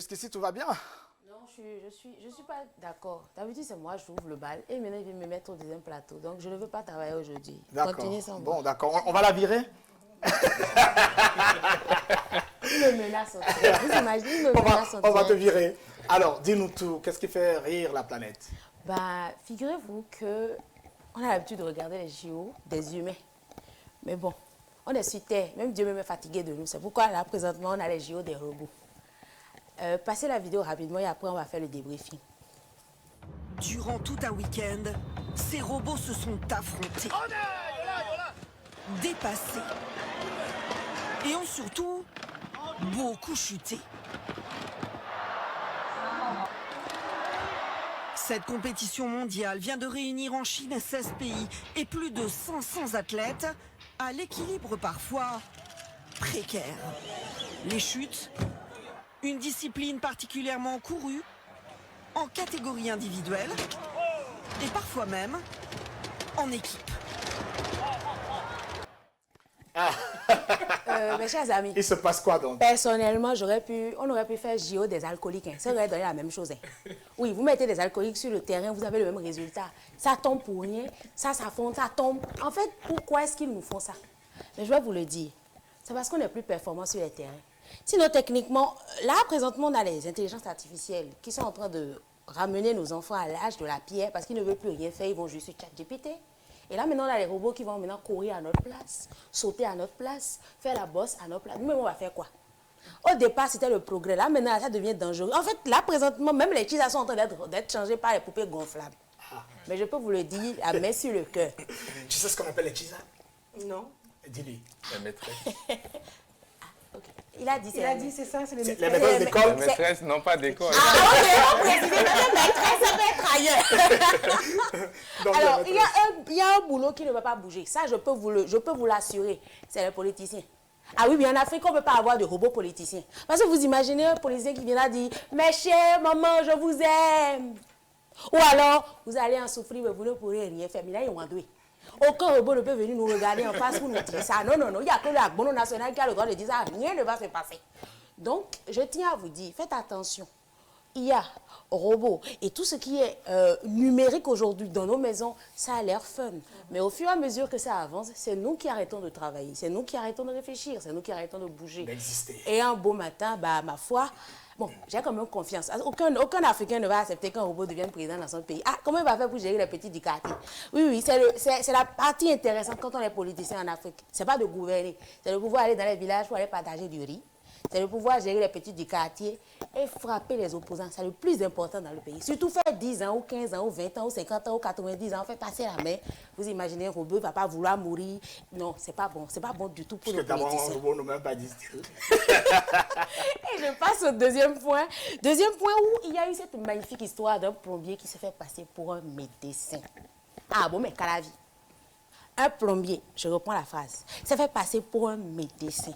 Jusqu'ici, tout va bien? Non, je suis pas d'accord. D'habitude, c'est moi, j'ouvre le bal et maintenant, il vient me mettre au deuxième plateau. Donc, je ne veux pas travailler aujourd'hui. Continuez sans moi. Bon, d'accord. On va la virer? Il me menace aussi. Vous imaginez, il me menace on va te virer. Alors, dis-nous tout. Qu'est-ce qui fait rire la planète? Bah, figurez-vous que on a l'habitude de regarder les JO des humains. Mais bon, on est sur Terre. Même Dieu même est fatigué de nous. C'est pourquoi là, présentement, on a les JO des robots. Passez la vidéo rapidement et après, on va faire le débriefing. Durant tout un week-end, ces robots se sont affrontés, dépassés et ont surtout beaucoup chuté. Cette compétition mondiale vient de réunir en Chine 16 pays et plus de 500 athlètes à l'équilibre parfois précaire. Les chutes, une discipline particulièrement courue, en catégorie individuelle et parfois même en équipe. Mes chers amis, Il se passe quoi donc? personnellement, on aurait pu faire JO des alcooliques. Hein. Ça aurait donné la même chose. Hein. Oui, vous mettez des alcooliques sur le terrain, vous avez le même résultat. Ça tombe pour rien, ça s'affronte, ça tombe. En fait, pourquoi est-ce qu'ils nous font ça? Mais je vais vous le dire, c'est parce qu'on est plus performant sur les terrains. Sinon, techniquement, là, présentement, on a les intelligences artificielles qui sont en train de ramener nos enfants à l'âge de la pierre parce qu'ils ne veulent plus rien faire, ils vont juste sur ChatGPT. Et là, maintenant, on a les robots qui vont maintenant courir à notre place, sauter à notre place, faire la bosse à notre place. Nous-mêmes, on va faire quoi? Au départ, c'était le progrès. Là, maintenant, ça devient dangereux. En fait, là, présentement, même les cheetahs sont en train d'être changés par les poupées gonflables. Mais je peux vous le dire, à main sur le cœur. Tu sais ce qu'on appelle les cheetahs? Non. Dis-lui. La maîtresse. Okay. Il a dit, c'est ça, c'est les Les maîtresses d'école? La maîtresse, non pas d'école. Ah, ok, on précise, même maîtresse, ça peut être ailleurs. Donc, Alors, il y a un boulot qui ne va pas bouger. Ça, je peux vous l'assurer. C'est les politiciens. Ah oui, mais en Afrique, on ne peut pas avoir de robots politiciens. Parce que vous imaginez un politicien qui vient dire « Mes chers, maman, je vous aime ». Ou alors, vous allez en souffrir, mais vous ne pourrez rien faire. Mais là, il y a un doué. Aucun robot ne peut venir nous regarder en face pour nous dire ça. Non, non, non. Il n'y a que le Agbono national qui a le droit de dire ça. Rien ne va se passer. Donc, je tiens à vous dire, faites attention. IA, robots et tout ce qui est numérique aujourd'hui dans nos maisons, ça a l'air fun. Mais au fur et à mesure que ça avance, c'est nous qui arrêtons de travailler, c'est nous qui arrêtons de réfléchir, c'est nous qui arrêtons de bouger. D'exister. Et un beau matin, bah, ma foi, bon, j'ai quand même confiance. Aucun Africain ne va accepter qu'un robot devienne président dans son pays. Ah, comment il va faire pour gérer les petits du quartier? Oui, oui, c'est la partie intéressante quand on est politicien en Afrique. C'est pas de gouverner, c'est de pouvoir aller dans les villages pour aller partager du riz. C'est de pouvoir gérer les petits du quartier et frapper les opposants. C'est le plus important dans le pays. Surtout faire 10 ans, ou 15 ans, ou 20 ans, ou 50 ans, ou 90 ans, fait passer la main. Vous imaginez un robot, il ne va pas vouloir mourir. Non, c'est pas bon. C'est pas bon du tout pour nos politiciens. Parce que d'abord, un robot ne même pas dit. Et je passe au deuxième point. Deuxième point où il y a eu cette magnifique histoire d'un plombier qui se fait passer pour un médecin. Ah bon, mais qu'à la vie. Un plombier, je reprends la phrase, se fait passer pour un médecin.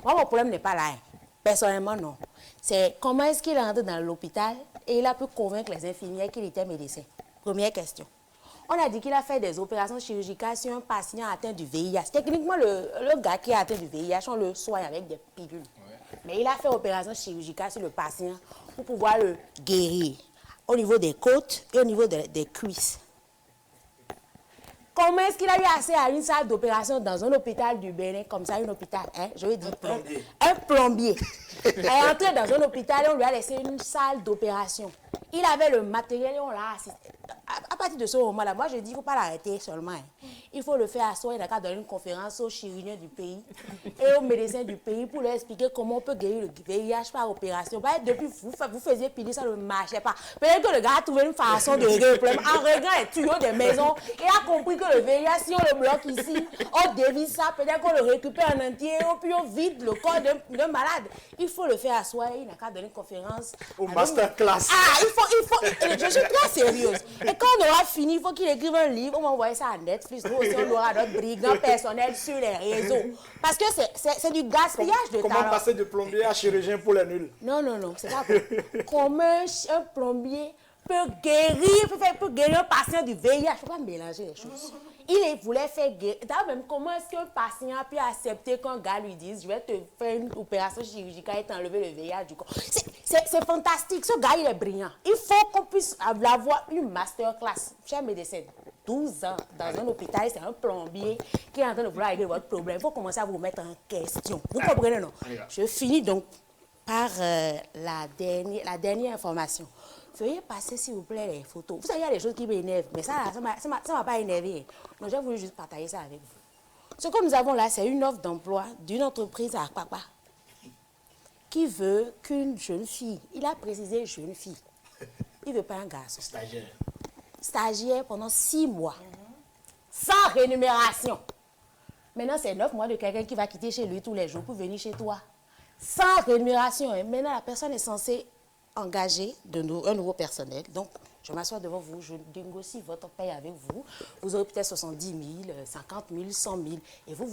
Moi, mon problème n'est pas là. Hein. Personnellement, non. C'est comment est-ce qu'il est rentré dans l'hôpital et il a pu convaincre les infirmières qu'il était médecin. Première question. On a dit qu'il a fait des opérations chirurgicales sur un patient atteint du VIH. Techniquement, le gars qui est atteint du VIH, on le soigne avec des pilules. Ouais. Mais il a fait opération chirurgicale sur le patient pour pouvoir le guérir au niveau des côtes et au niveau des cuisses. Comment est-ce qu'il a eu accès à une salle d'opération dans un hôpital du Bénin, comme ça, un hôpital, hein, je veux dire, un plombier. Il est entré dans un hôpital et on lui a laissé une salle d'opération. Il avait le matériel et on l'a assisté. À partir de ce moment-là, moi je dis, il ne faut pas l'arrêter seulement. Hein. Il faut le faire asseoir, il a qu'à donner une conférence aux chirurgiens du pays et aux médecins du pays pour leur expliquer comment on peut guérir le VIH par opération. Bah, depuis vous faisiez piler, ça ne marchait pas. Peut-être que le gars a trouvé une façon de régler le problème. En réglant les tuyaux des maisons, il a compris que le VIH, si on le bloque ici, on dévisse ça, peut-être qu'on le récupère en entier, puis on vide le corps d'un malade. Il faut le faire asseoir, il n'a qu'à donner une conférence. Au masterclass. Ah, il faut, je suis très sérieuse. Et quand on aura fini, il faut qu'il écrive un livre, on va envoyer ça à Netflix, nous aussi on aura notre brigand personnel sur les réseaux. Parce que c'est du gaspillage de talent. Comment passer de plombier à chirurgien pour les nuls? Non, non, non, c'est pas bon. Comment un plombier peut guérir un patient du VIH? Il ne faut pas mélanger les choses. Il voulait faire guérir. D'ailleurs, même comment est-ce qu'un patient peut accepter qu'un gars lui dise, je vais te faire une opération chirurgicale et t'enlever le VIH du corps. C'est fantastique. Ce gars, il est brillant. Il faut qu'on puisse avoir une masterclass. Cher médecin, 12 ans dans un hôpital, c'est un plombier qui est en train de vouloir régler votre problème. Il faut commencer à vous mettre en question. Vous comprenez, non? Je finis donc par la dernière information. Veuillez passer, s'il vous plaît, les photos. Vous savez, il y a des choses qui m'énervent, mais ça ne m'a pas énervé. Donc, j'ai voulu juste partager ça avec vous. Ce que nous avons là, c'est une offre d'emploi d'une entreprise à Papa qui veut qu'une jeune fille, il a précisé jeune fille, il ne veut pas un garçon. Stagiaire. Stagiaire pendant 6 mois, sans rémunération. Maintenant, c'est 9 mois de quelqu'un qui va quitter chez lui tous les jours pour venir chez toi. Sans rémunération. Et maintenant, la personne est censée engager un nouveau personnel. Donc, je m'assois devant vous, je négocie votre paye avec vous. Vous aurez peut-être 70 000, 50 000, 100 000. Et vous